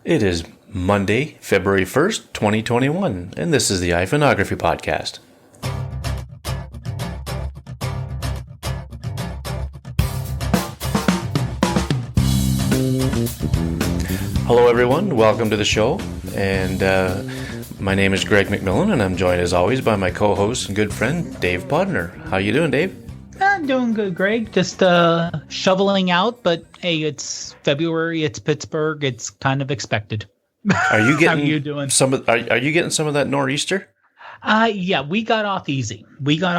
It is Monday, February 1st, 2021, and this is the iPhoneography Podcast. Hello, everyone. Welcome to the show, and my name is Greg McMillan, and I'm joined, as always, by my co-host and good friend, Dave Podner. How you doing, Dave? I'm doing good, Greg. Just shoveling out, but hey, it's February. It's Pittsburgh. It's kind of expected. Are you getting? How are you doing? Are you getting some of that nor'easter? Yeah, we got off easy. We got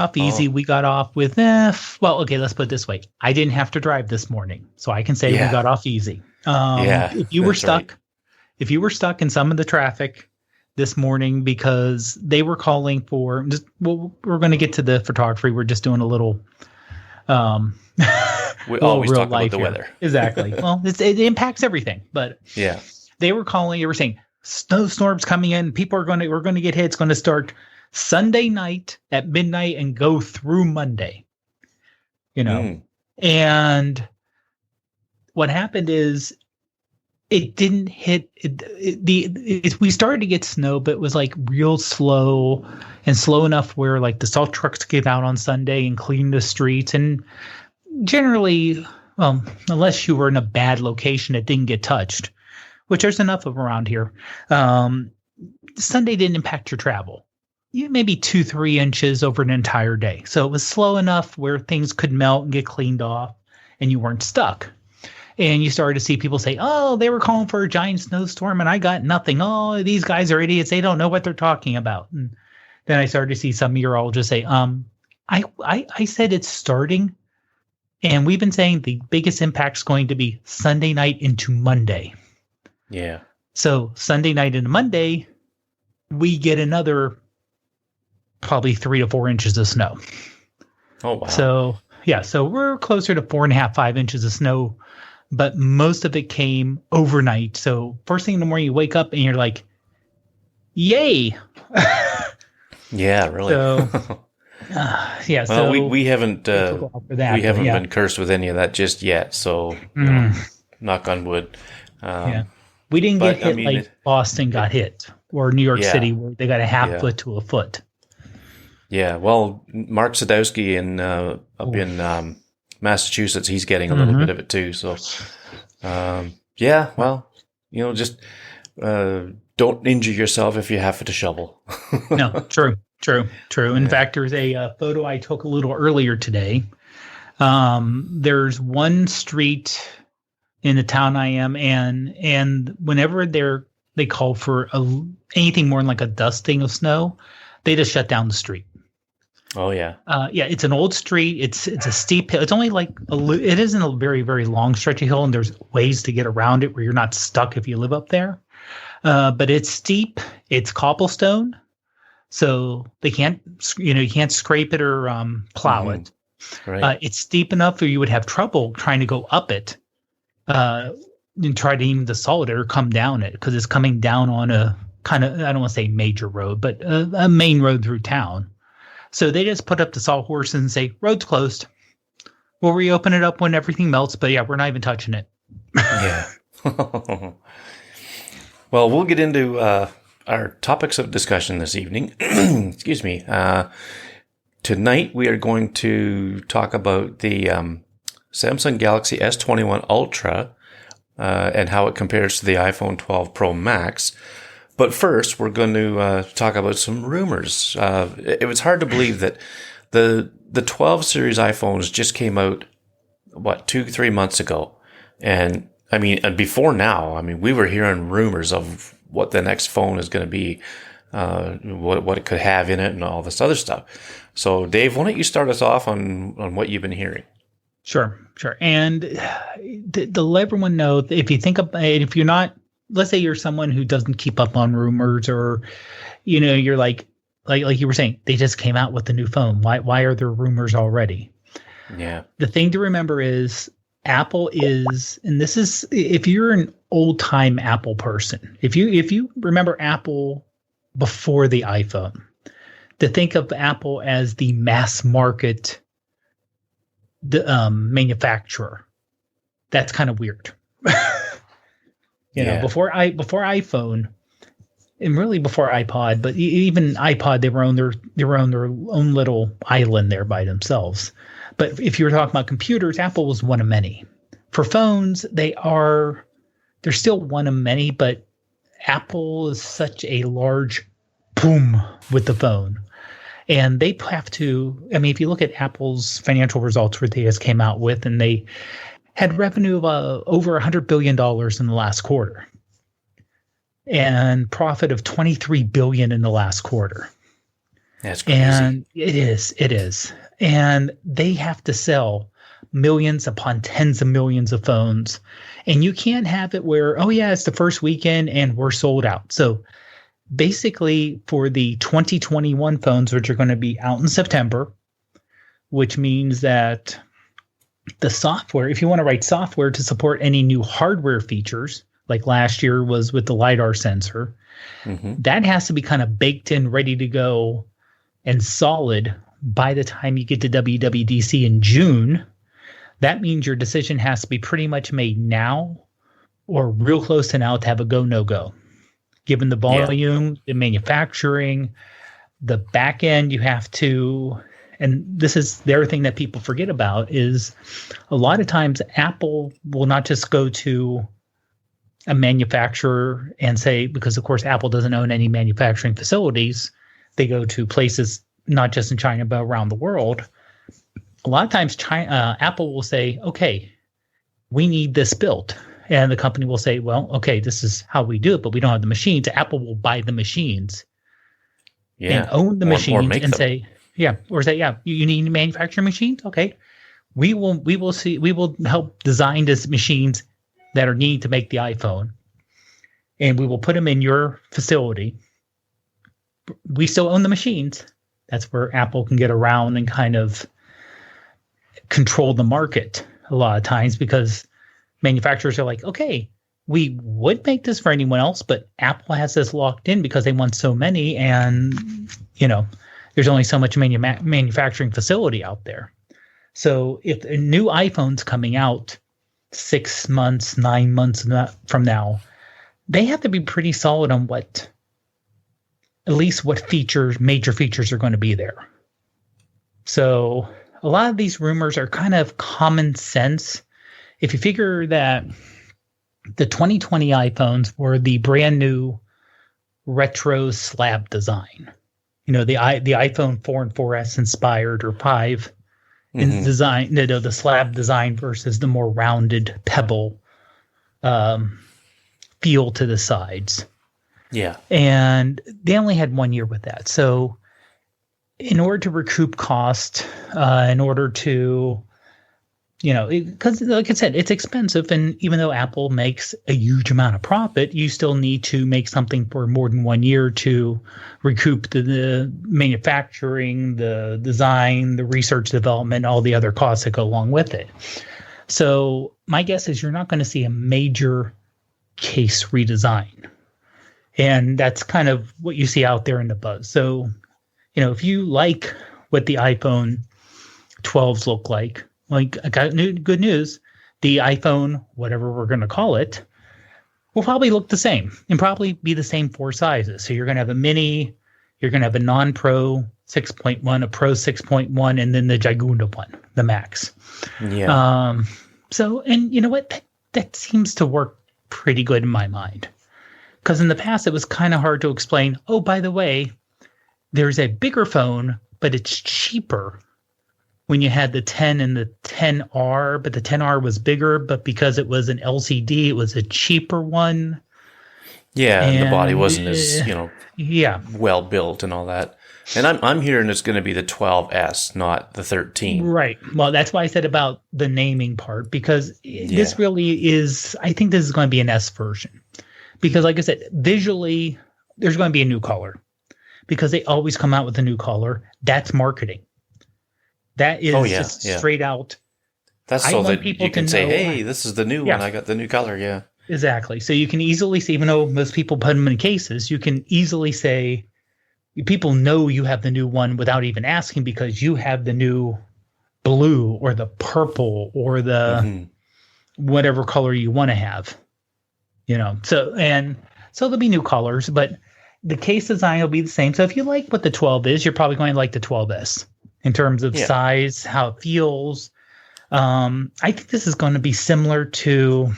off with well, okay. Let's put it this way. I didn't have to drive this morning, so I can say we got off ezy. If you were stuck, if you were stuck in some of the traffic this morning because they were calling for we're going to get to the photography. We're just doing a little we always talk about the weather. Exactly. Well, it impacts everything, but yeah, they were saying snowstorms coming in. We're going to get hit. It's going to start Sunday night at midnight and go through Monday, and what happened is it didn't hit we started to get snow, but it was like real slow and slow enough where like the salt trucks get out on Sunday and clean the streets. And generally, well, unless you were in a bad location, it didn't get touched, which there's enough of around here. Sunday didn't impact your travel. Maybe 2-3 inches over an entire day. So it was slow enough where things could melt and get cleaned off and you weren't stuck. And you started to see people say, oh, they were calling for a giant snowstorm and I got nothing. Oh, these guys are idiots. They don't know what they're talking about. And then I started to see some meteorologists say, I said it's starting. And we've been saying the biggest impact is going to be Sunday night into Monday. Yeah. So Sunday night into Monday, we get another probably 3 to 4 inches of snow. Oh, wow. So, yeah. So we're closer to 4.5, 5 inches of snow. But most of it came overnight. So first thing in the morning, you wake up and you're like, yay. Yeah, really. So, yeah. Well, so we haven't been cursed with any of that just yet. So, knock on wood. We didn't get hit like Boston got hit or New York City where they got a half foot to a foot. Yeah. Well, Mark Sadowski up in Massachusetts, he's getting a little bit of it too. So, well, just don't injure yourself if you have to shovel. No, true. In fact, there's a photo I took a little earlier today. There's one street in the town I am in, and whenever they call for anything more than like a dusting of snow, they just shut down the street. Oh yeah. It's an old street. It's a steep hill. It's only like it isn't a very, very long stretch of hill, and there's ways to get around it where you're not stuck if you live up there. But it's steep. It's cobblestone, so they can't, you can't scrape it or plow it. Right. It's steep enough where you would have trouble trying to go up it, and try to even assault it or come down it because it's coming down on a kind of, I don't want to say major road, but a main road through town. So they just put up the sawhorse and say, road's closed. We'll reopen it up when everything melts. But yeah, we're not even touching it. Yeah. Well, we'll get into our topics of discussion this evening. Excuse me. Tonight, we are going to talk about the Samsung Galaxy S21 Ultra and how it compares to the iPhone 12 Pro Max. But first, we're going to talk about some rumors. It was hard to believe that the 12 series iPhones just came out, 2-3 months ago. And and before now, we were hearing rumors of what the next phone is going to be, what it could have in it and all this other stuff. So Dave, why don't you start us off on what you've been hearing? Sure. And to let everyone know, if you think about it, if you're not, let's say you're someone who doesn't keep up on rumors, or, you're like you were saying, they just came out with the new phone. Why are there rumors already? Yeah. The thing to remember is Apple is, and this is, if you're an old time Apple person, if you remember Apple before the iPhone, to think of Apple as the mass market manufacturer, that's kind of weird. Before iPhone, and really before iPod, but even iPod, they were on their own little island there by themselves. But if you were talking about computers, Apple was one of many. For phones, they're still one of many, but Apple is such a large boom with the phone. And they have to, I mean, if you look at Apple's financial results, what they just came out with, and they had revenue of over $100 billion in the last quarter and profit of $23 billion in the last quarter. That's crazy. And it is. And they have to sell millions upon tens of millions of phones. And you can't have it where, oh yeah, it's the first weekend and we're sold out. So basically for the 2021 phones, which are going to be out in September, which means that the software, if you want to write software to support any new hardware features, like last year was with the LiDAR sensor, that has to be kind of baked in, ready to go and solid by the time you get to WWDC in June. That means your decision has to be pretty much made now or real close to now to have a go, no go. Given the volume, the manufacturing, the back end, you have to, and this is the other thing that people forget about, is a lot of times Apple will not just go to a manufacturer and say, because of course Apple doesn't own any manufacturing facilities, they go to places not just in China but around the world. A lot of times Apple will say, okay, we need this built. And the company will say, well, okay, this is how we do it, but we don't have the machines. Apple will buy the machines and own the machines and say, you need manufacturing machines? Okay. We will help design these machines that are needed to make the iPhone, and we will put them in your facility. We still own the machines. That's where Apple can get around and kind of control the market a lot of times, because manufacturers are like, okay, we would make this for anyone else, but Apple has this locked in because they want so many, and there's only so much manufacturing facility out there. So if a new iPhone's coming out 6 months, 9 months from now, they have to be pretty solid on at least what major features are going to be there. So a lot of these rumors are kind of common sense. If you figure that the 2020 iPhones were the brand new retro slab design, the iPhone 4 and 4S inspired, or 5 in design, the slab design versus the more rounded pebble feel to the sides. Yeah. And they only had 1 year with that. So in order to recoup cost, in order to, because like I said, it's expensive. And even though Apple makes a huge amount of profit, you still need to make something for more than 1 year to recoup the manufacturing, the design, the research development, all the other costs that go along with it. So my guess is you're not going to see a major case redesign. And that's kind of what you see out there in the buzz. So, if you like what the iPhone 12s look like, I got good news. The iPhone, whatever we're going to call it, will probably look the same and probably be the same 4 sizes. So you're going to have a mini, you're going to have a non-Pro 6.1, a Pro 6.1, and then the Gigunda one, the Max. Yeah. So, and you know what? That seems to work pretty good in my mind. Because in the past, it was kind of hard to explain, oh, by the way, there's a bigger phone, but it's cheaper when you had the 10 and the 10R, but the 10R was bigger, but because it was an LCD, it was a cheaper one. Yeah, and the body wasn't as, well built and all that. And I'm hearing it's going to be the 12S, not the 13. Right. Well, that's why I said about the naming part, because this really is, I think this is going to be an S version. Because like I said, visually, there's going to be a new color. Because they always come out with a new color. That's marketing. That is just straight out. That's so that you can say, hey, this is the new one. I got the new color, yeah. Exactly. So you can easily see, even though most people put them in cases, you can easily say, people know you have the new one without even asking, because you have the new blue or the purple or the whatever color you want to have. So there'll be new colors, but the case design will be the same. So if you like what the 12 is, you're probably going to like the 12S in terms of size, how it feels. I think this is going to be similar to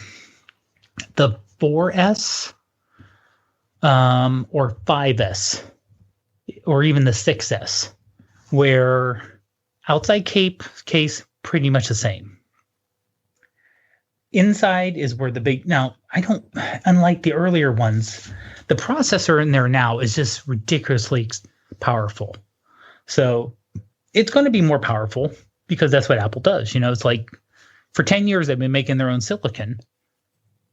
the 4S or 5S or even the 6S, where outside case pretty much the same. Inside is where unlike the earlier ones, the processor in there now is just ridiculously powerful. So it's going to be more powerful because that's what Apple does. It's like for 10 years, they've been making their own silicon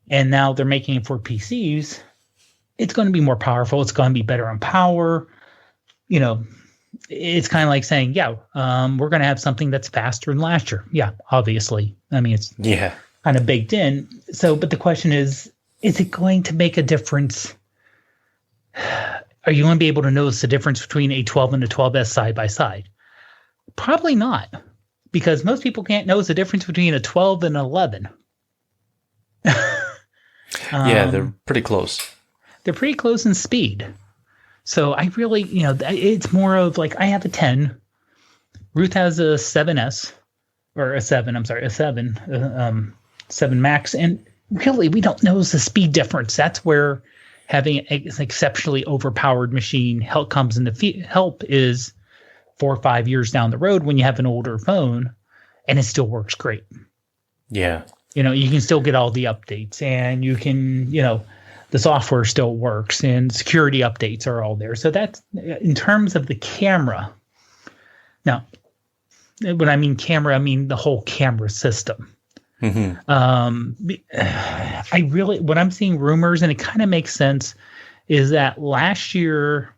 and now they're making it for PCs. It's going to be more powerful. It's going to be better on power. It's kind of like saying, we're going to have something that's faster than last year. Yeah, obviously. I mean, it's kind of baked in. So, but the question is it going to make a difference? Are you going to be able to notice the difference between a 12 and a 12S side by side? Probably not, because most people can't notice the difference between a 12 and an 11. They're pretty close. They're pretty close in speed. So I really, it's more of like I have a 10. Ruth has a 7S or a 7. I'm sorry, a 7, 7 Max, and really we don't notice the speed difference. That's where having an exceptionally overpowered machine comes into help is 4 or 5 years down the road when you have an older phone and it still works great. Yeah. You can still get all the updates and you can, the software still works and security updates are all there. So that's in terms of the camera. Now, when I mean camera, I mean the whole camera system. Mm-hmm. What I'm seeing rumors, and it kind of makes sense, is that last year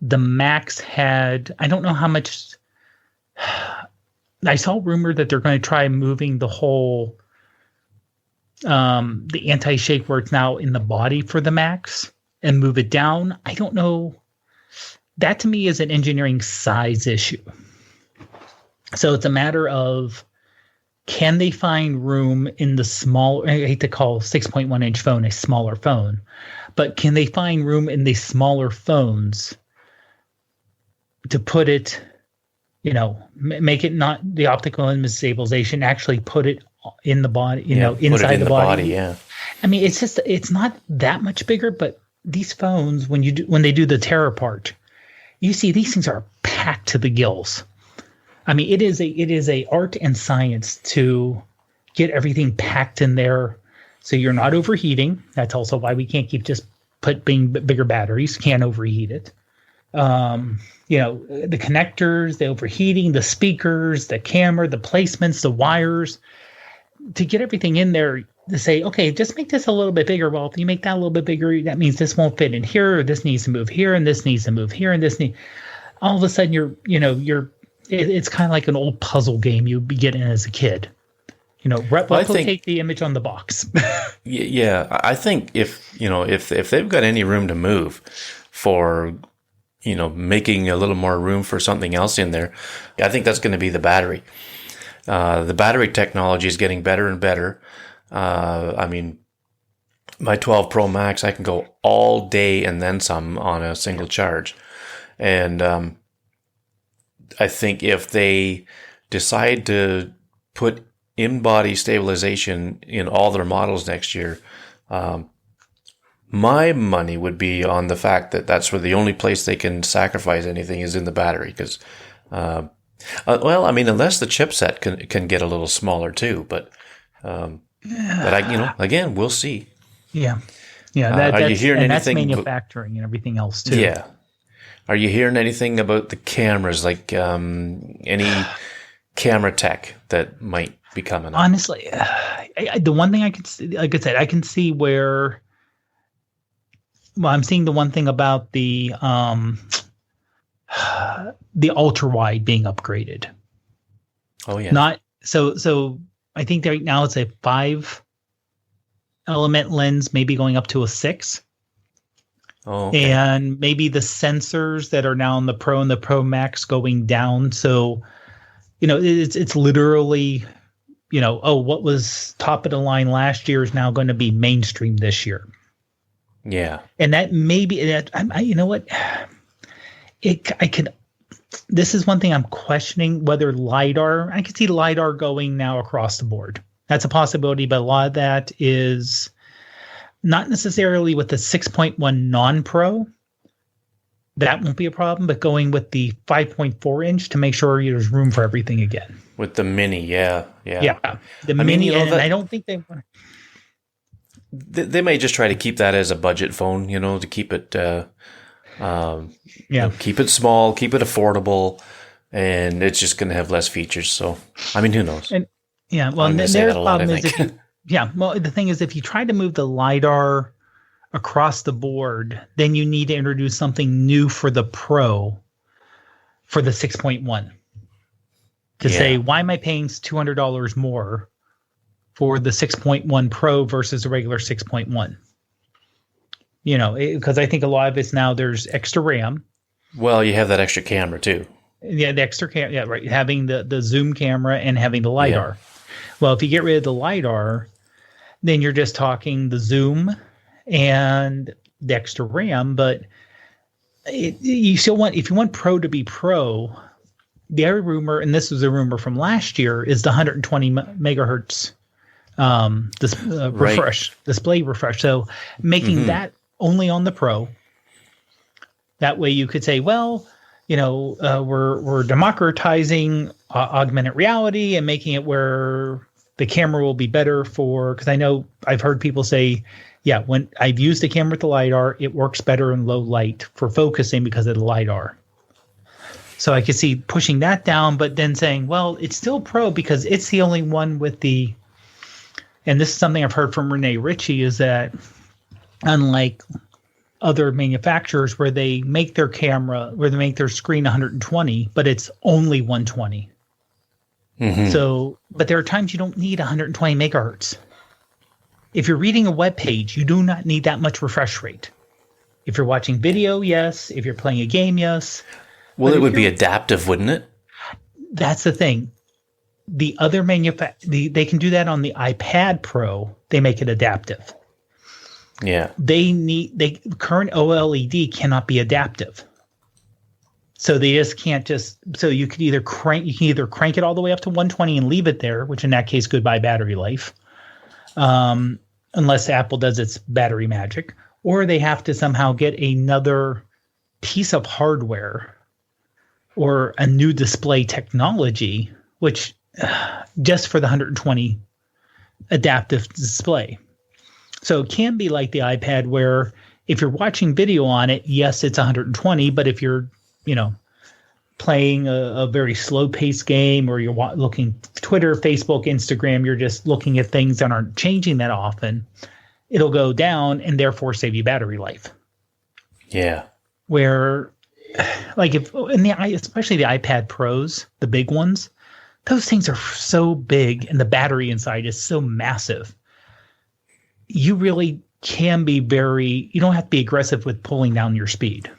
the Max had, I don't know how much, I saw rumor that they're going to try moving the whole, the anti-shake where it's now in the body for the Max and move it down. I don't know. That to me is an engineering size issue. So it's a matter of, can they find room in the small, I hate to call 6.1 inch phone a smaller phone, but can they find room in the smaller phones to put it, make it not the optical image stabilization, actually put it in the body, inside the body. Yeah. I mean, it's not that much bigger, but these phones, when they do the Terra part, you see these things are packed to the gills. I mean, it is a art and science to get everything packed in there so you're not overheating. That's also why we can't keep just putting bigger batteries. Can't overheat it. The connectors, the overheating, the speakers, the camera, the placements, the wires, to get everything in there to say, okay, just make this a little bit bigger. Well, if you make that a little bit bigger, that means this won't fit in here, or this needs to move here, and this needs to move here, and all of a sudden it's kind of like an old puzzle game you'd be getting as a kid. Replicate the image on the box. Yeah, I think if they've got any room to move for, making a little more room for something else in there, I think that's going to be the battery. The battery technology is getting better and better. I mean, my 12 Pro Max, I can go all day and then some on a single charge. And I think if they decide to put in-body stabilization in all their models next year, my money would be on the fact that that's where the only place they can sacrifice anything is in the battery. Because, unless the chipset can get a little smaller too, but again, we'll see. Yeah. Are you hearing anything? That's manufacturing and everything else too. Yeah. Are you hearing anything about the cameras, like any camera tech that might be coming up? Honestly, the one thing I can see, like I said, I can see where. Well, I'm seeing the one thing about the ultra wide being upgraded. Oh yeah. Not so. I think right now it's a 5-element lens, maybe going up to a 6. Oh, okay. And maybe the sensors that are now on the Pro and the Pro Max going down. So, it's literally what was top of the line last year is now going to be mainstream this year. Yeah. And that maybe that you know what, this is one thing I'm questioning, whether LiDAR, I could see LiDAR going now across the board. That's a possibility, but a lot of that is not necessarily with the 6.1 non-pro. That won't be a problem, but going with the 5.4 inch to make sure there's room for everything again. With the mini, yeah. The mini, and I don't think they want. They may just try to keep that as a budget phone, to keep it, keep it small, keep it affordable, and it's just going to have less features. So, I mean, who knows? And their problem is, the thing is, if you try to move the LiDAR across the board, then you need to introduce something new for the Pro for the 6.1 to say, why am I paying $200 more for the 6.1 Pro versus the regular 6.1? Because I think a lot of it's now there's extra RAM. Well, you have that extra camera too. Yeah, the extra camera. Yeah, right. Having the zoom camera and having the LiDAR. Yeah. Well, if you get rid of the LiDAR, then you're just talking the zoom and the extra RAM. But you still want, if you want Pro to be Pro, the other rumor, and this was a rumor from last year, is the 120 megahertz display refresh. So making that only on the Pro. That way you could say, well, we're democratizing augmented reality and making it where the camera will be better because I know I've heard people say, when I've used the camera with the LiDAR, it works better in low light for focusing because of the LiDAR. So I could see pushing that down, but then saying, well, it's still Pro because it's the only one with the, and this is something I've heard from Rene Ritchie, is that unlike other manufacturers where they make their screen 120, but it's only 120. So, but there are times you don't need 120 megahertz. If you're reading a web page, you do not need that much refresh rate. If you're watching video, yes. If you're playing a game, yes. Well, it would be adaptive, wouldn't it? That's the thing. The other they can do that on the iPad Pro. They make it adaptive. Yeah. Current OLED cannot be adaptive. So they just can't so you can either crank it all the way up to 120 and leave it there, which in that case, goodbye battery life. Unless Apple does its battery magic, or they have to somehow get another piece of hardware or a new display technology, which just for the 120 adaptive display. So it can be like the iPad where if you're watching video on it, yes, it's 120, but if you're, playing a very slow-paced game or you're looking Twitter, Facebook, Instagram, you're just looking at things that aren't changing that often, it'll go down and therefore save you battery life. Yeah. Where, like especially the iPad Pros, the big ones, those things are so big and the battery inside is so massive. You really can be you don't have to be aggressive with pulling down your speed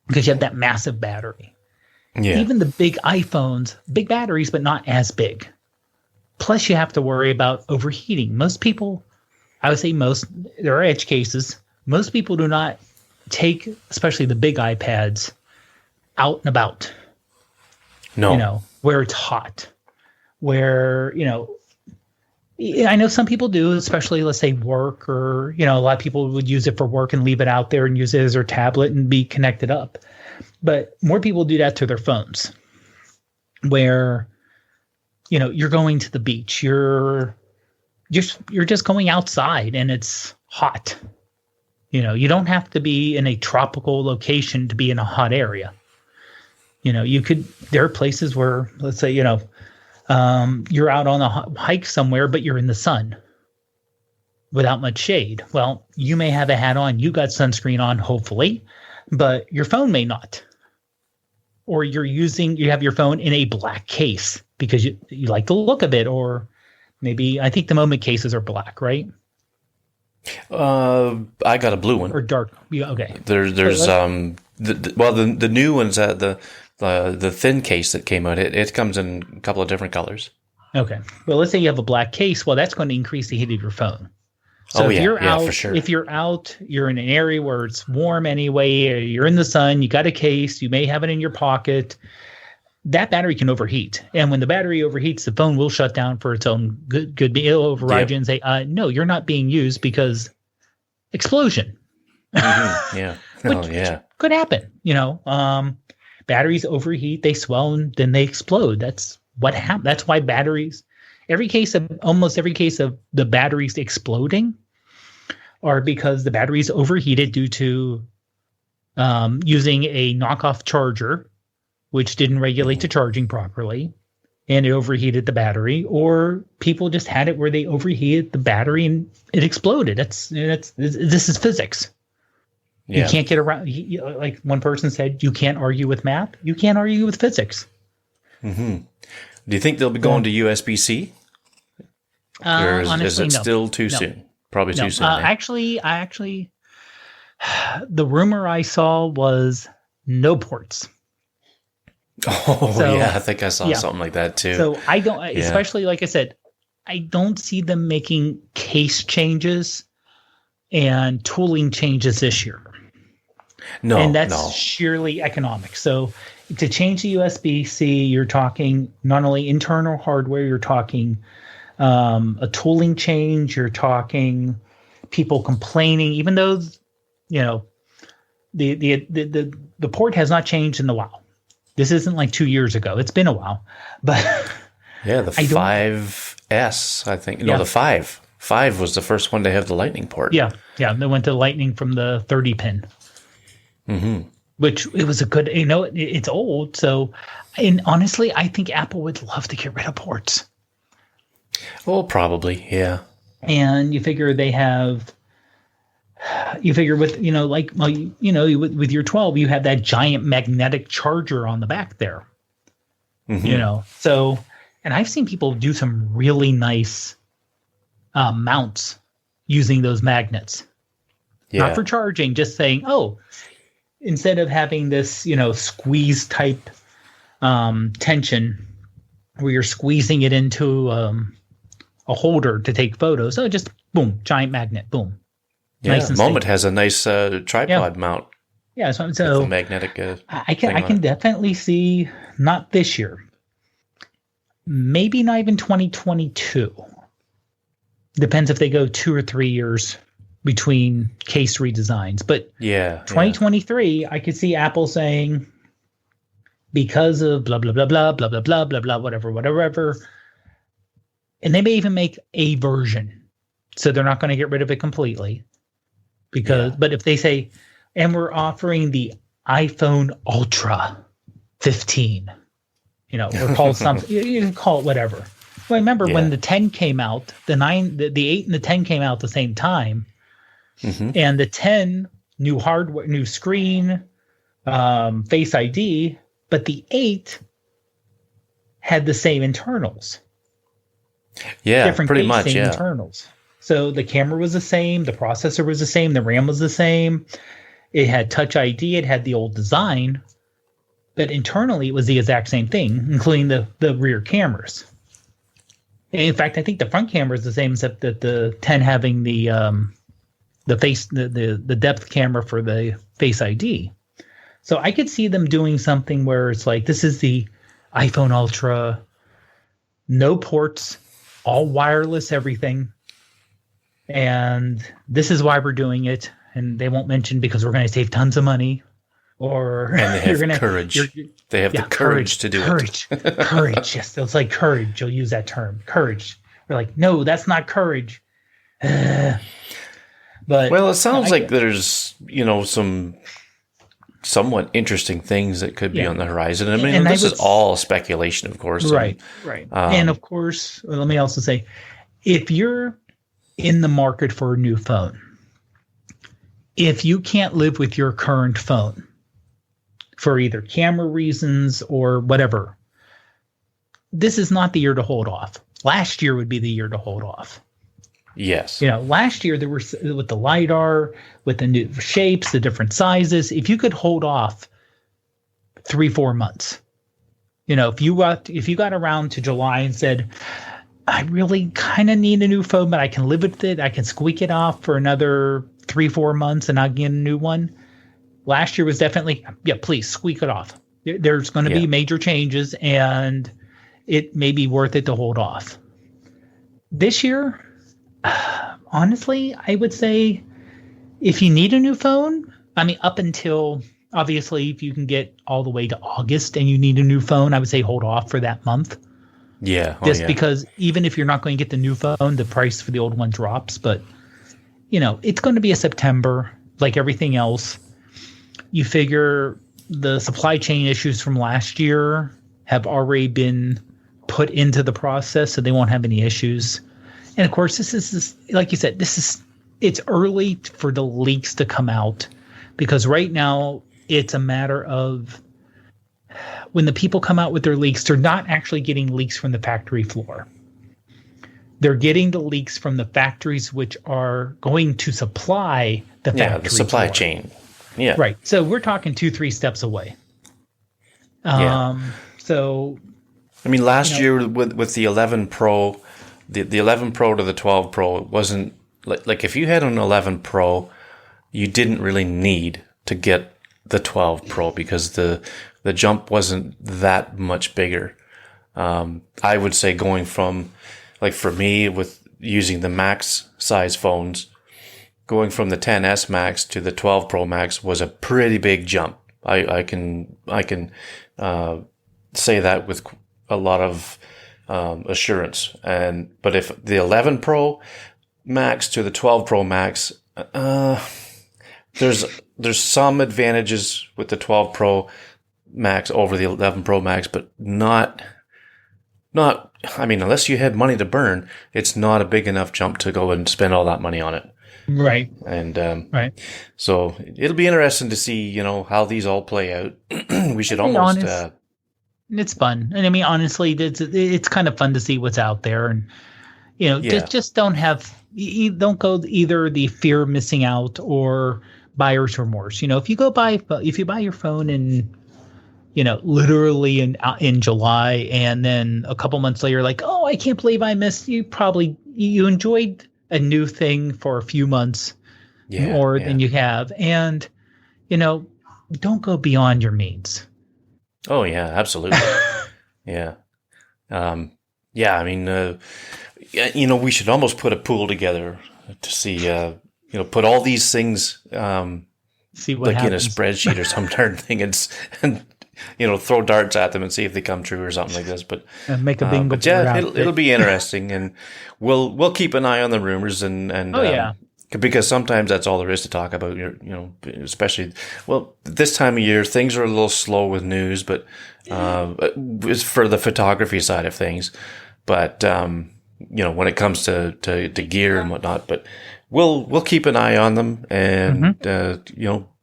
because you have that massive battery. Yeah. Even the big iPhones, big batteries, but not as big. Plus you have to worry about overheating. Most people, I would say there are edge cases. Most people do not take, especially the big iPads, out and about. No. Where it's hot. Where, I know some people do, especially let's say work or, a lot of people would use it for work and leave it out there and use it as their tablet and be connected up. But more people do that to their phones where, you're going to the beach, you're just going outside and it's hot. You don't have to be in a tropical location to be in a hot area. There are places where, let's say, you're out on a hike somewhere, but you're in the sun without much shade. Well, you may have a hat on, you got sunscreen on, hopefully, but your phone may not. Or you have your phone in a black case because you like the look of it, or maybe, I think the Moment cases are black, right? I got a blue one. Or dark. Yeah, okay. There's the new ones, the thin case that came out, it comes in a couple of different colors. Okay. Well, let's say you have a black case. Well, that's going to increase the heat of your phone. So if you're out, for sure. if you're out, you're in an area where it's warm anyway, or you're in the sun, you got a case, you may have it in your pocket. That battery can overheat. And when the battery overheats, the phone will shut down for its own good. It'll override you and say, no, you're not being used because explosion. Mm-hmm. Yeah. Which could happen. Batteries overheat, they swell, and then they explode. That's what happens. That's why batteries, almost every case of the batteries exploding are because the batteries overheated due to using a knockoff charger, which didn't regulate the charging properly, and it overheated the battery, or people just had it where they overheated the battery and it exploded. This is physics. Yeah. You can't get around. Like one person said, you can't argue with math. You can't argue with physics. Mm-hmm. Do you think they'll be going to USB-C? Or honestly, is it still too soon? Probably too soon. Actually, the rumor I saw was no ports. I think I saw something like that too. So I don't, especially like I said, I don't see them making case changes and tooling changes this year. No, and that's sheerly economic. So to change the USB-C, you're talking not only internal hardware, you're talking a tooling change, you're talking people complaining, even though the port has not changed in a while. This isn't like 2 years ago. It's been a while, but the 5S, I think. No, the 5. 5 was the first one to have the Lightning port. Yeah. They went to Lightning from the 30 pin. Mm-hmm. Which it was a good, it's old. So, and honestly, I think Apple would love to get rid of ports. Well, probably, yeah. And you figure with, with your 12, you have that giant magnetic charger on the back there. Mm-hmm. So, and I've seen people do some really nice mounts using those magnets. Yeah. Not for charging, just saying, instead of having this, squeeze type tension where you're squeezing it into a holder to take photos. So just boom, giant magnet, boom. Yeah, nice Moment has a nice tripod mount. Yeah, so magnetic. I can definitely see, not this year, maybe not even 2022. Depends if they go 2 or 3 years between case redesigns. But 2023, I could see Apple saying, because of blah, blah, blah, blah, blah, blah, blah, blah, blah, whatever. And they may even make a version. So they're not going to get rid of it completely. But if they say, and we're offering the iPhone Ultra 15, or call it something, you can call it whatever. Well, I remember when the 10 came out, the 8 and the 10 came out at the same time. Mm-hmm. And the 10, new hardware, new screen, Face ID, but the 8 had the same internals. Yeah, different pretty much, same internals. So the camera was the same, the processor was the same, the RAM was the same. It had Touch ID, it had the old design, but internally it was the exact same thing, including the rear cameras. In fact, I think the front camera is the same, except that the 10 having the depth camera for the Face ID. So I could see them doing something where it's like, this is the iPhone Ultra, no ports, all wireless, everything. And this is why we're doing it. And they won't mention because we're going to save tons of money. And they have courage. They have the courage to do it. Courage. Yes, it's like courage. You'll use that term. Courage. We're like, no, that's not courage. But it sounds like there's, some somewhat interesting things that could be on the horizon. I mean, this is all speculation, of course. Right. And of course, let me also say, if you're in the market for a new phone, if you can't live with your current phone for either camera reasons or whatever, this is not the year to hold off. Last year would be the year to hold off. Yes. Last year there were, with the LiDAR, with the new shapes, the different sizes, if you could hold off 3-4 months, If you got around to July and said, I really kind of need a new phone, but I can live with it. I can squeak it off for another 3-4 months and I'll get a new one. Last year was definitely, yeah, please squeak it off. There's going to be major changes and it may be worth it to hold off. This year, honestly, I would say if you need a new phone, I mean, up until obviously if you can get all the way to August and you need a new phone, I would say hold off for that month. Yeah. Because even if you're not going to get the new phone, the price for the old one drops. But, it's going to be a September like everything else. You figure the supply chain issues from last year have already been put into the process, so they won't have any issues. And of course, this is like you said, it's early for the leaks to come out because right now it's a matter of when the people come out with their leaks, they're not actually getting leaks from the factory floor. They're getting the leaks from the factories which are going to supply the factory the supply floor. chain. Yeah. Right. So we're talking 2-3 steps away. So I mean, last year with the 11 Pro, the 11 Pro to the 12 Pro, it wasn't like if you had an 11 Pro, you didn't really need to get the 12 Pro because the jump wasn't that much bigger. I would say going from, like for me with using the max size phones, going from the 10s Max to the 12 Pro Max was a pretty big jump. I can say that with a lot of assurance. But if the 11 Pro Max to the 12 Pro Max, there's some advantages with the 12 Pro Max over the 11 Pro Max, but not. I mean, unless you had money to burn, it's not a big enough jump to go and spend all that money on it. Right. And right. So it'll be interesting to see, how these all play out. We should almost. It's fun, and I mean, honestly, it's kind of fun to see what's out there, and just don't go either the fear of missing out or buyer's remorse. If you buy your phone in, literally in July, and then a couple months later, like, oh, I can't believe I missed. You enjoyed a new thing for a few months more than you have, and don't go beyond your means. Oh yeah, absolutely. Yeah. I mean, we should almost put a pool together to see, put all these things, see what like happens. in a spreadsheet or some darn thing and throw darts at them and see if they come true or something like this. But make a bingo. But yeah, it'll be interesting, and we'll keep an eye on the rumors and because sometimes that's all there is to talk about. Especially this time of year, things are a little slow with news, but it's for the photography side of things. But when it comes to gear and whatnot, but we'll keep an eye on them and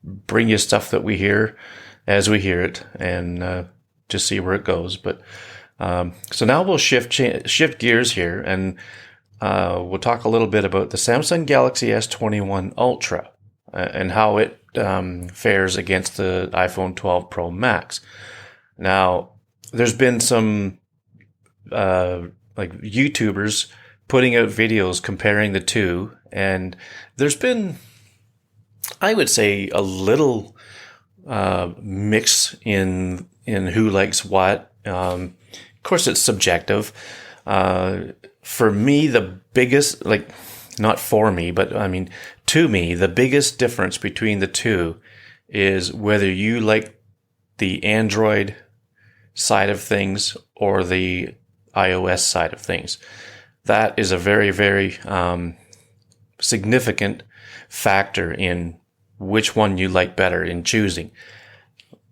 bring you stuff that we hear as we hear it, and just see where it goes. But so now we'll shift gears here, and we'll talk a little bit about the Samsung Galaxy S21 Ultra and how it fares against the iPhone 12 Pro Max. Now, there's been some YouTubers putting out videos comparing the two, and there's been, I would say, a little mix in who likes what. Of course, it's subjective. For me, the biggest, not for me, but I mean, to me, the biggest difference between the two is whether you like the Android side of things or the iOS side of things. That is a very, very significant factor in which one you like better in choosing.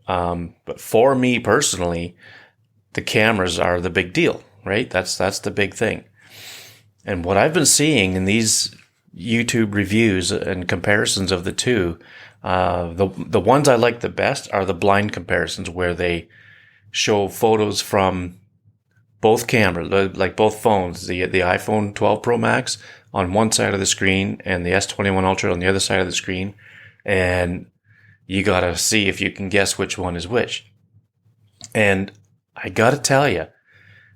But for me personally, the cameras are the big deal, right? That's the big thing. And what I've been seeing in these YouTube reviews and comparisons of the two, the ones I like the best are the blind comparisons where they show photos from both cameras, like both phones, the iPhone 12 Pro Max on one side of the screen and the S21 Ultra on the other side of the screen. And you got to see if you can guess which one is which. And I got to tell you,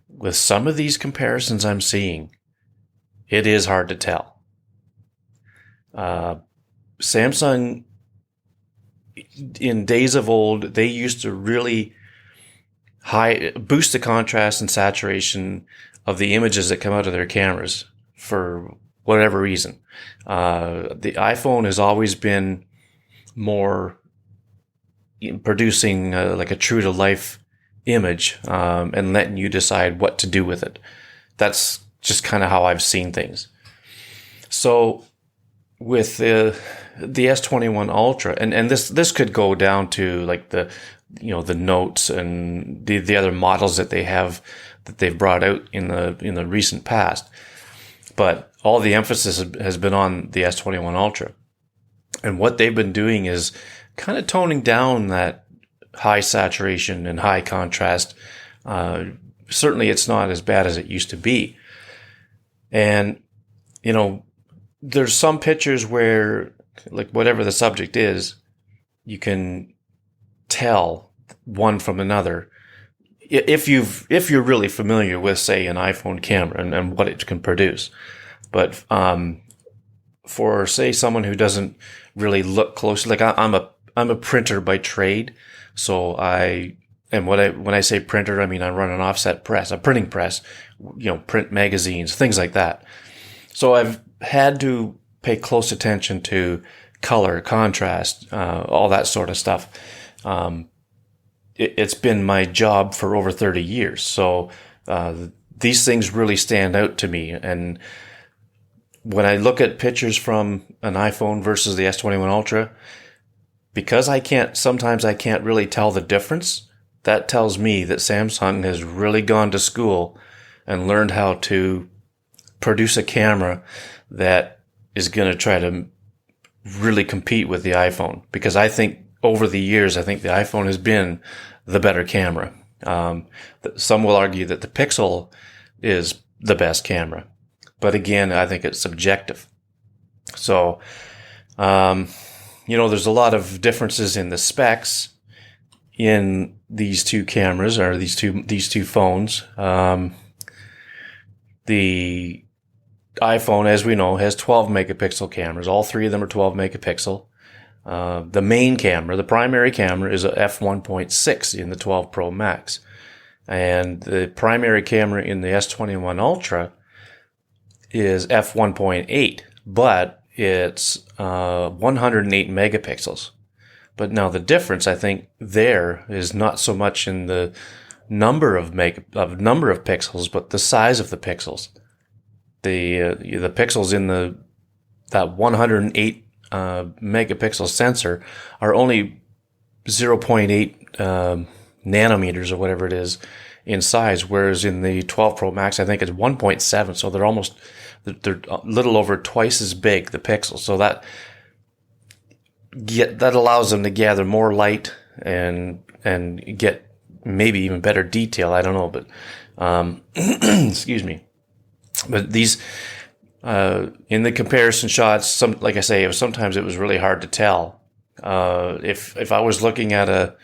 with some of these comparisons I'm seeing, it is hard to tell. Samsung, in days of old, they used to really boost the contrast and saturation of the images that come out of their cameras for whatever reason. The iPhone has always been more producing like a true to life image, and letting you decide what to do with it. That's just kind of how I've seen things. So with the S21 Ultra, and this could go down to like the notes and the other models that they've brought out in the recent past, but all the emphasis has been on the S21 Ultra, and what they've been doing is kind of toning down that high saturation and high contrast. Certainly, it's not as bad as it used to be, and there's some pictures where, like, whatever the subject is, you can tell one from another if you're really familiar with, say, an iPhone camera and what it can produce. But for, say, someone who doesn't really look closely, like I'm a printer by trade, so when I say printer, I mean I run an offset press, a printing press, print magazines, things like that. So I've had to pay close attention to color, contrast, all that sort of stuff. It's been my job for over 30 years. So these things really stand out to me. And when I look at pictures from an iPhone versus the S21 Ultra, because sometimes I can't really tell the difference, that tells me that Samsung has really gone to school and learned how to produce a camera that is going to try to really compete with the iPhone. Because I think over the years, the iPhone has been the better camera. Some will argue that the Pixel is the best camera. But again, I think it's subjective. So, there's a lot of differences in the specs in these two cameras, or these two phones. The iPhone, as we know, has 12 megapixel cameras. All three of them are 12 megapixel. The main camera, the primary camera, is a f1.6 in the 12 Pro Max. And the primary camera in the S21 Ultra is f1.8, but it's 108 megapixels. But now the difference, I think, there is not so much in the number of pixels, but the size of the pixels. The pixels in that 108 megapixel sensor are only 0.8 nanometers or whatever it is in size, whereas in the 12 Pro Max, I think it's 1.7. So they're a little over twice as big, the pixels. So that allows them to gather more light and get maybe even better detail. I don't know, but excuse me. But these in the comparison shots, like I say, sometimes it was really hard to tell. If I was looking at a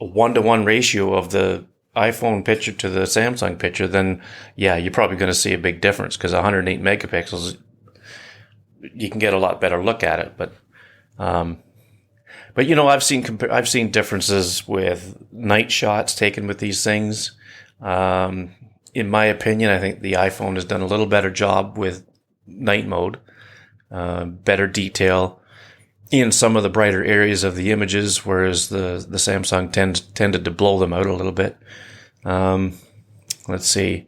1-to-1 ratio of the iPhone picture to the Samsung picture, then yeah, you're probably going to see a big difference, because 108 megapixels, you can get a lot better look at it. But I've seen differences with night shots taken with these things. In my opinion, I think the iPhone has done a little better job with night mode, better detail in some of the brighter areas of the images, whereas the Samsung tended to blow them out a little bit. Let's see.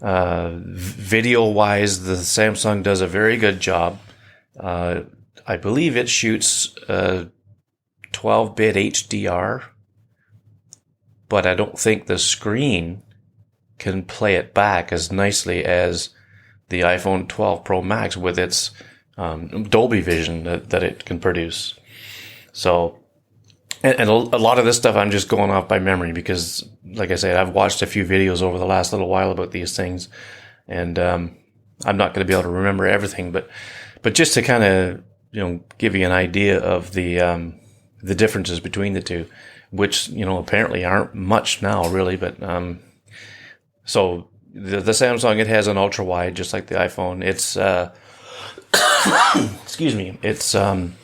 Video-wise, the Samsung does a very good job. I believe it shoots 12-bit HDR, but I don't think the screen can play it back as nicely as the iPhone 12 Pro Max with its Dolby Vision that it can produce. So, and a lot of this stuff I'm just going off by memory, because, like I said, I've watched a few videos over the last little while about these things, and I'm not going to be able to remember everything, but just to kind of give you an idea of the differences between the two. which, apparently aren't much now, really. But so the Samsung, it has an ultra wide, just like the iPhone. It's excuse me, it's 10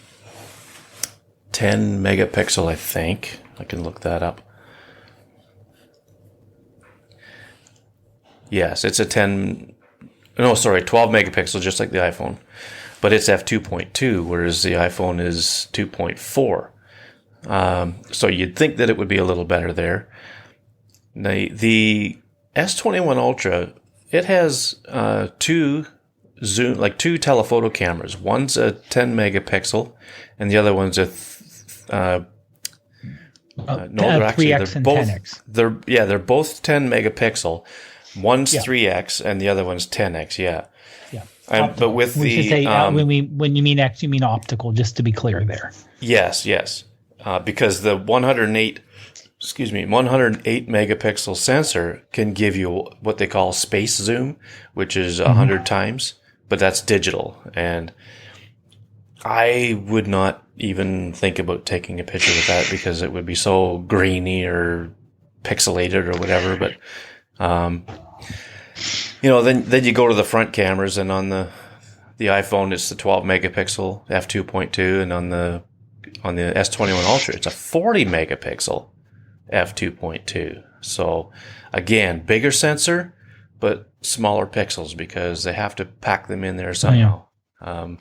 megapixel, I think. I can look that up. Yes, it's a 12 megapixel, just like the iPhone. But it's f2.2, whereas the iPhone is 2.4. So you'd think that it would be a little better there. The S21 Ultra, it has two telephoto cameras. One's a 10 megapixel, and the other one's a 3x and both 10x. They're both 10 megapixel. One's 3x and the other one's 10x. Yeah. But with when you mean X, you mean optical. Just to be clear, there. Yes. Because the 108 megapixel sensor can give you what they call space zoom, which is 100 times, but that's digital. And I would not even think about taking a picture with that because it would be so grainy or pixelated or whatever. But, then you go to the front cameras, and on the iPhone, it's the 12 megapixel f2.2, and on the S21 Ultra, it's a 40 megapixel f2.2. So again, bigger sensor, but smaller pixels because they have to pack them in there somehow. So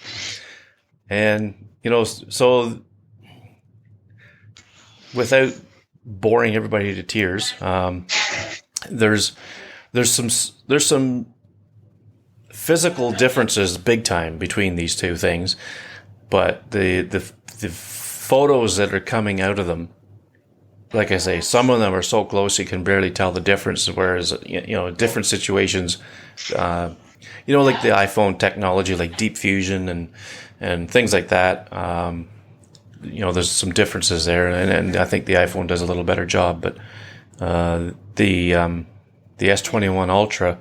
without boring everybody to tears, there's some physical differences big time between these two things, but the photos that are coming out of them, like I say, some of them are so close you can barely tell the difference, whereas different situations, like the iPhone technology, like deep fusion and things like that, there's some differences there, and I think the iPhone does a little better job. But the S21 Ultra,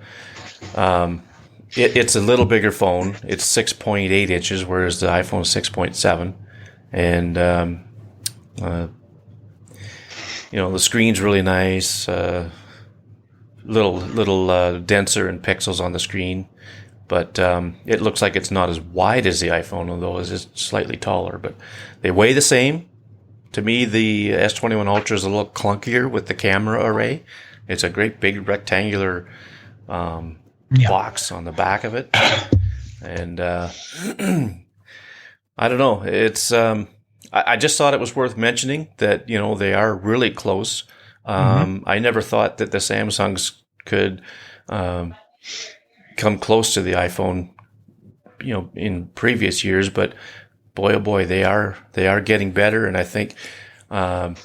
it's a little bigger phone. It's 6.8 inches, whereas the iPhone is 6.7, and the screen's really nice. Little denser in pixels on the screen, but it looks like it's not as wide as the iPhone, although it's slightly taller. But they weigh the same. To me, the S21 Ultra is a little clunkier with the camera array. It's a great big rectangular box on the back of it, and I don't know. It's I just thought it was worth mentioning that they are really close. I never thought that the Samsungs could come close to the iPhone, in previous years, but boy, oh boy, they are getting better. And I think, I'm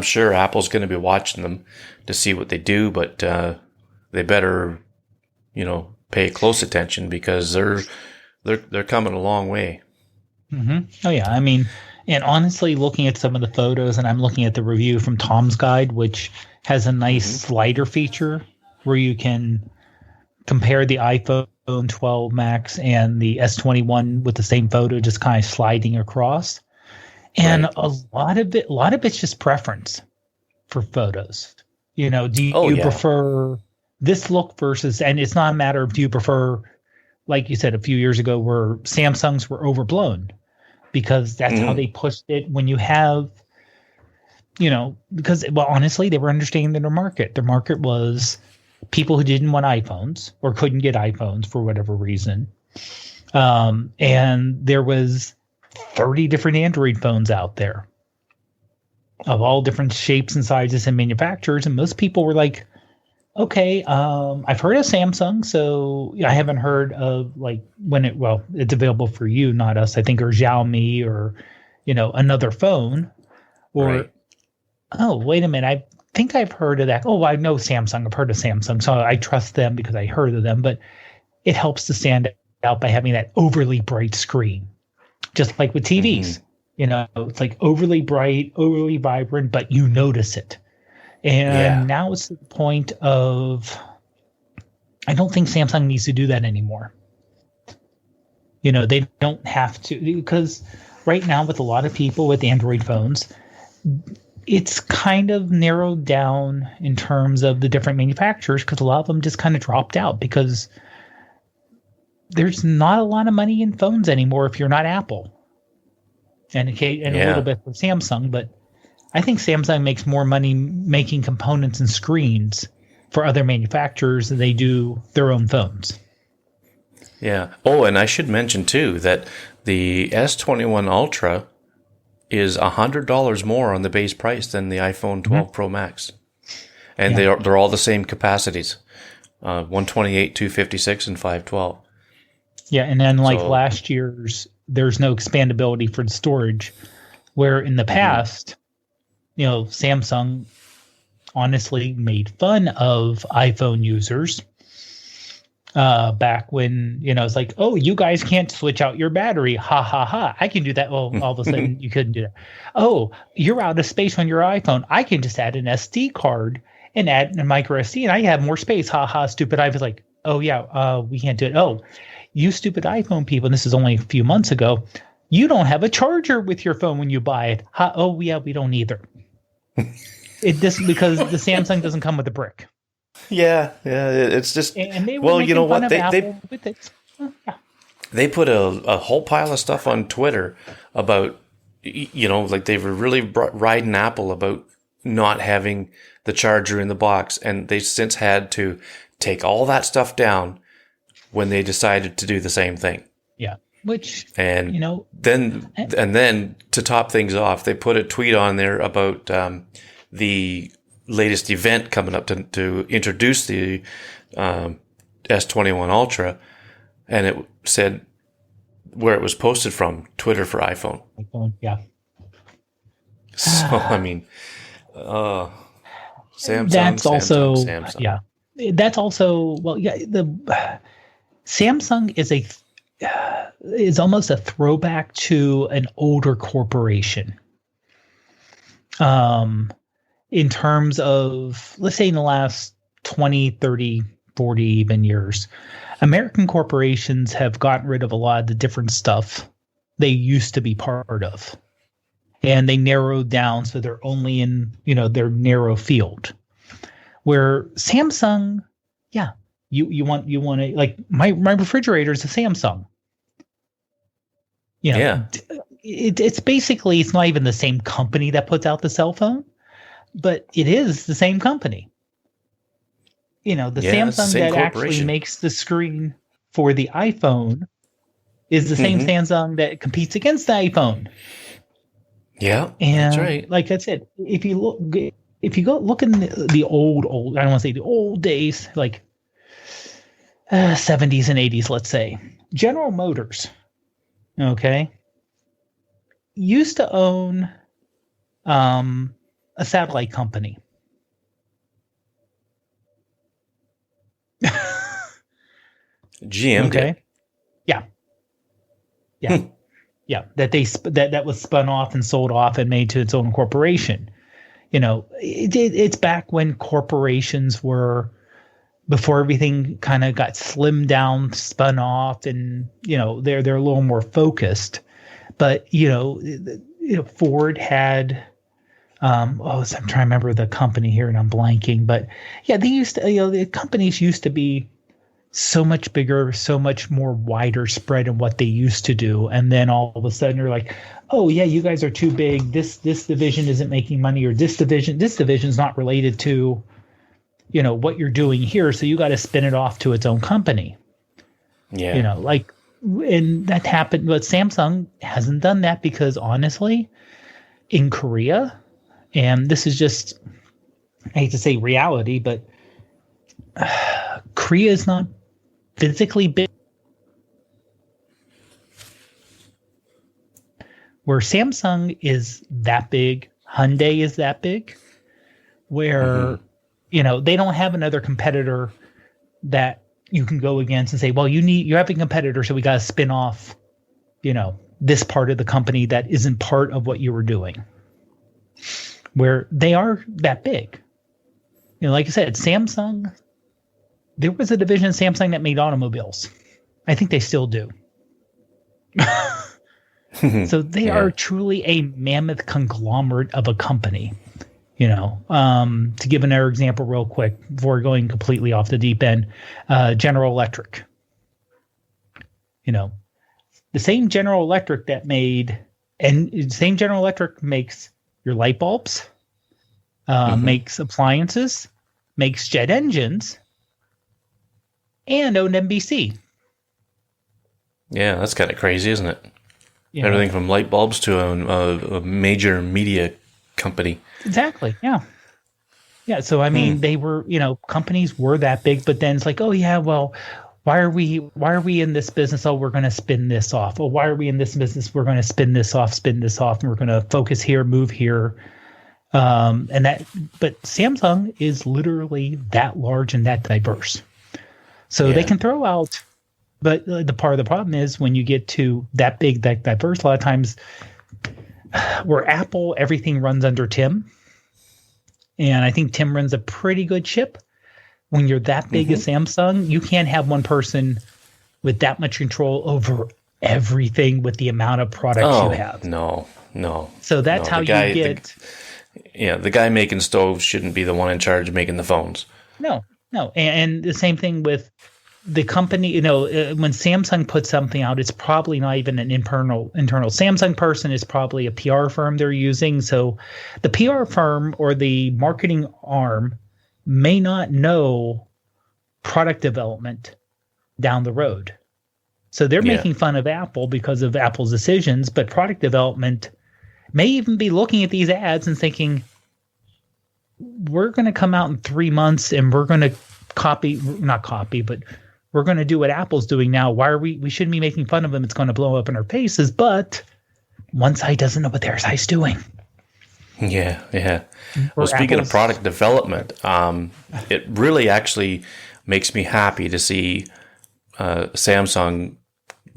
sure Apple's going to be watching them to see what they do, but they better, pay close attention because they're coming a long way. Oh yeah, and honestly, looking at some of the photos, and I'm looking at the review from Tom's Guide, which has a nice slider feature where you can compare the iPhone 12 Max and the S21 with the same photo, just kind of sliding across. And a lot of it's just preference for photos. Do you prefer this look versus, and it's not a matter of do you prefer, like you said a few years ago, where Samsungs were overblown because that's how they pushed it. When you have, because honestly, they were understanding their market. Their market was people who didn't want iPhones or couldn't get iPhones for whatever reason. And there was 30 different Android phones out there of all different shapes and sizes and manufacturers. And most people were like, okay, I've heard of Samsung, so I haven't heard of it's available for you, not us, I think, or Xiaomi or, another phone. Or, oh, wait a minute, I think I've heard of that. Oh, I know Samsung. I've heard of Samsung, so I trust them because I heard of them. But it helps to stand out by having that overly bright screen, just like with TVs. It's like overly bright, overly vibrant, but you notice it. And now it's the point of, I don't think Samsung needs to do that anymore. They don't have to, because right now with a lot of people with Android phones, it's kind of narrowed down in terms of the different manufacturers because a lot of them just kind of dropped out because there's not a lot of money in phones anymore if you're not Apple. And a little bit for Samsung, but I think Samsung makes more money making components and screens for other manufacturers than they do their own phones. Yeah. Oh, and I should mention too that the S21 Ultra is $100 more on the base price than the iPhone 12 Pro Max, and they're all the same capacities, 128, 256, and 512. Yeah, and then last year's, there's no expandability for the storage, where in the past, Samsung honestly made fun of iPhone users back when, it's like, oh, you guys can't switch out your battery. Ha, ha, ha. I can do that. Well, all of a sudden you couldn't do that. Oh, you're out of space on your iPhone. I can just add an SD card and add a micro SD and I have more space. Ha, ha, stupid. I was like, oh, yeah, we can't do it. Oh, you stupid iPhone people. And this is only a few months ago. You don't have a charger with your phone when you buy it. Ha, oh, yeah, we don't either. Because the Samsung doesn't come with a brick. Yeah, it's just. And they were making fun of Apple with it. They put a whole pile of stuff on Twitter about, they were really riding Apple about not having the charger in the box, and they since had to take all that stuff down when they decided to do the same thing. Yeah, which then to top things off, they put a tweet on there about the latest event coming up to introduce the S21 Ultra, and it said where it was posted from, Twitter for iPhone. Yeah. So I mean, Samsung. That's also Samsung. Yeah. That's also the Samsung is almost a throwback to an older corporation. In terms of, let's say in the last 20, 30, 40 even years, American corporations have gotten rid of a lot of the different stuff they used to be part of. And they narrowed down so they're only in, their narrow field. Where Samsung, you want to, like my refrigerator is a Samsung. It's basically, it's not even the same company that puts out the cell phone. But it is the same company. The Samsung that actually makes the screen for the iPhone is the same Samsung that competes against the iPhone. Yeah, and that's right. Like I said, if you go look in the old, I don't want to say the old days, like 70s and 80s, let's say, General Motors, used to own a satellite company. GM. Okay. Yeah. Yeah. That was spun off and sold off and made to its own corporation. It's back when corporations were, before everything kind of got slimmed down, spun off, and they're a little more focused. But Ford had. I'm trying to remember the company here and I'm blanking, but yeah, they used to, the companies used to be so much bigger, so much more wider spread in what they used to do. And then all of a sudden you're like, oh yeah, you guys are too big. This division isn't making money, or this division's not related to, what you're doing here. So you got to spin it off to its own company. Yeah. And that happened, but Samsung hasn't done that because honestly, in Korea, and this is just, I hate to say reality, but Korea is not physically big. Where Samsung is that big, Hyundai is that big, where, they don't have another competitor that you can go against and say, well, you have a competitor, so we got to spin off, this part of the company that isn't part of what you were doing. Where they are that big. Like I said, Samsung, there was a division of Samsung that made automobiles. I think they still do. So they Yeah. are truly a mammoth conglomerate of a company. To give another example real quick before going completely off the deep end, General Electric. The same General Electric same General Electric makes your light bulbs, makes appliances, makes jet engines, and owned NBC. Yeah, that's kind of crazy, isn't it? You know, Everything from light bulbs to a major media company. exactly. Yeah. Yeah. So, I mean, they were, companies were that big, but then it's like, oh, yeah, well, why are we in this business? Oh, we're going to spin this off. Oh, why are we in this business? We're going to spin this off, and we're going to focus here, move here. But Samsung is literally that large and that diverse. So they can throw out, but the part of the problem is when you get to that big, that diverse, a lot of times where Apple, everything runs under Tim. And I think Tim runs a pretty good ship. When you're that big as Samsung, you can't have one person with that much control over everything with the amount of products you have. No. So that's how you get. The guy making stoves shouldn't be the one in charge of making the phones. No. And the same thing with the company. When Samsung puts something out, it's probably not even an internal Samsung person. Is probably a PR firm they're using. So the PR firm or the marketing arm may not know product development down the road. So they're making fun of Apple because of Apple's decisions, but product development may even be looking at these ads and thinking, we're going to come out in 3 months and we're going to not copy, but we're going to do what Apple's doing now. Why are we shouldn't be making fun of them. It's going to blow up in our faces. But one side doesn't know what their side's doing. Yeah. Well, speaking of product development, it really actually makes me happy to see Samsung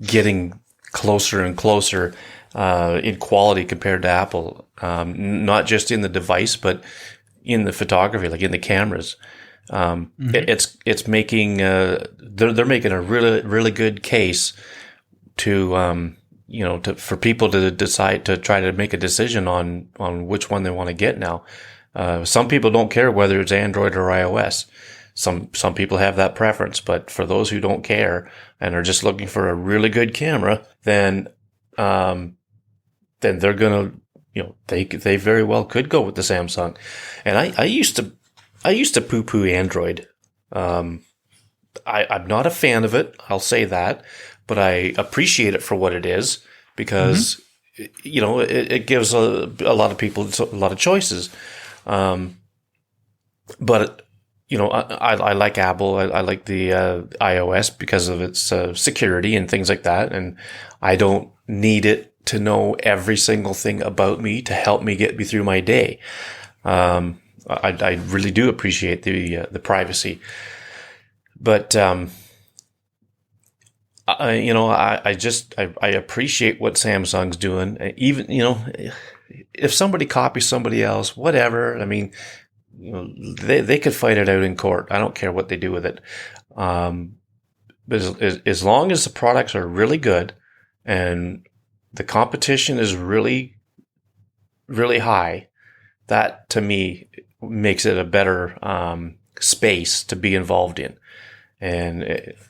getting closer and closer in quality compared to Apple, not just in the device, but in the photography, like in the cameras. It's making they're making a really good case to for people to decide to try to make a decision on which one they want to get now. Some people don't care whether it's Android or iOS. Some people have that preference, but for those who don't care and are just looking for a really good camera, then they're gonna, they very well could go with the Samsung. And I used to poo-poo Android. I'm not a fan of it. I'll say that. But I appreciate it for what it is because, it gives a lot of people a lot of choices. But, I like Apple. I like the iOS because of its security and things like that. And I don't need it to know every single thing about me to help me get me through my day. I really do appreciate the privacy. But I appreciate what Samsung's doing. Even, if somebody copies somebody else, whatever. I mean, they could fight it out in court. I don't care what they do with it. But as long as the products are really good and the competition is really, really high, that to me makes it a better space to be involved in. And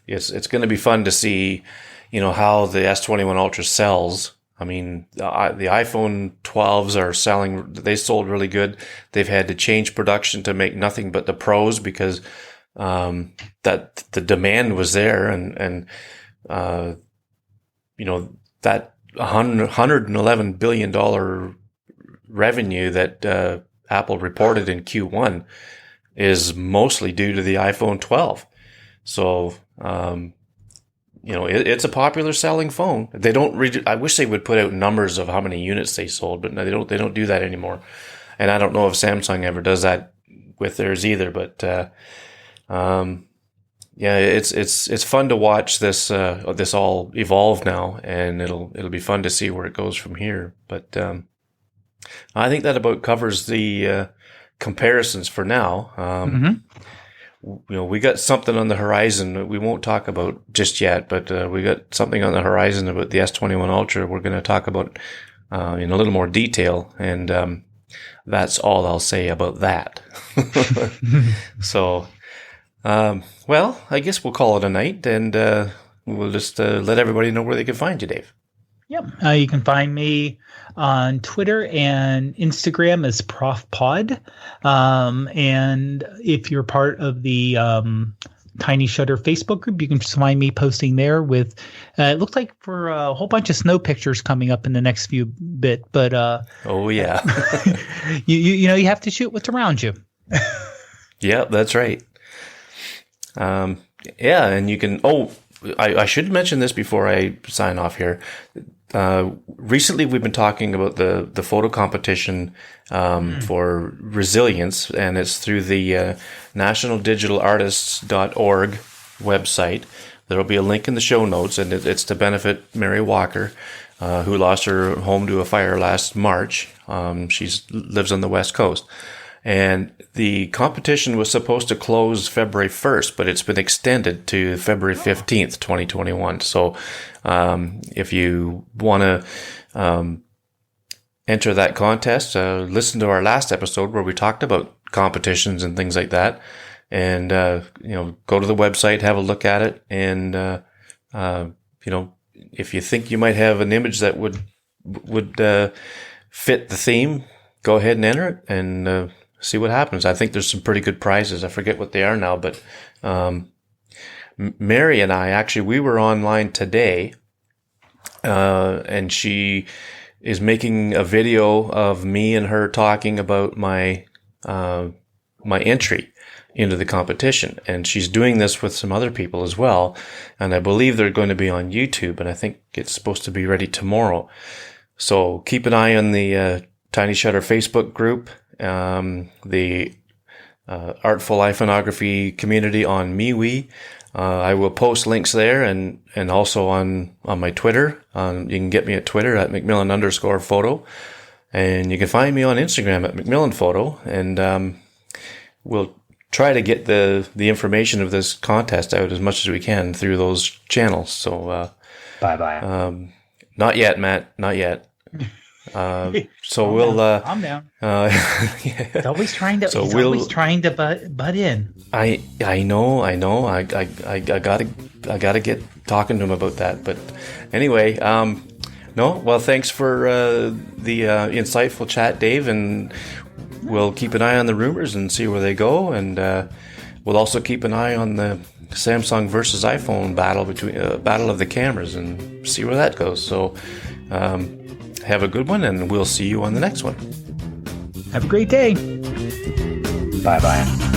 it's going to be fun to see, how the S21 Ultra sells. I mean, the iPhone 12s are selling. They sold really good. They've had to change production to make nothing but the Pros because that the demand was there, and that $111 billion revenue that Apple reported in Q1 is mostly due to the iPhone 12. So, it's a popular selling phone. They don't I wish they would put out numbers of how many units they sold, but no, they don't do that anymore. And I don't know if Samsung ever does that with theirs either, but, it's fun to watch this all evolve now, and it'll be fun to see where it goes from here. But, I think that about covers the, comparisons for now. we got something on the horizon that we won't talk about just yet, but we got something on the horizon about the S21 Ultra we're going to talk about in a little more detail, and that's all I'll say about that. So, well, I guess we'll call it a night, and we'll just let everybody know where they can find you, Dave. Yep. You can find me on Twitter and Instagram as Prof Pod. And if you're part of the Tiny Shutter Facebook group, you can find me posting there with, it looks like for a whole bunch of snow pictures coming up in the next few bit. But oh, yeah. you know, you have to shoot what's around you. Yeah, that's right. Yeah, and you can, I should mention this before I sign off here. Recently, we've been talking about the photo competition for resilience, and it's through the nationaldigitalartists.org website. There will be a link in the show notes, and it's to benefit Mary Walker, who lost her home to a fire last March. She lives on the West Coast. And the competition was supposed to close February 1st, but it's been extended to February 15th, 2021. So if you want to enter that contest, listen to our last episode where we talked about competitions and things like that. And, go to the website, have a look at it. And, if you think you might have an image that would fit the theme, go ahead and enter it and see what happens. I think there's some pretty good prizes. I forget what they are now, but Mary and I, we were online today, and she is making a video of me and her talking about my entry into the competition. And she's doing this with some other people as well. And I believe they're going to be on YouTube, and I think it's supposed to be ready tomorrow. So keep an eye on the Tiny Shutter Facebook group, the Artful IPhoneography community on MeWe. I will post links there and also on my Twitter. You can get me at Twitter at @Macmillan_photo. And you can find me on Instagram at MacMillanPhoto. And we'll try to get the information of this contest out as much as we can through those channels. So bye. Not yet, Matt. Not yet. So we'll. I'm down. Yeah. He's always trying to. So always trying to butt in. I know. I gotta get talking to him about that. But anyway, no. Well, thanks for the insightful chat, Dave, and we'll keep an eye on the rumors and see where they go, and we'll also keep an eye on the Samsung versus iPhone battle battle of the cameras and see where that goes. So. Have a good one, and we'll see you on the next one. Have a great day. Bye-bye.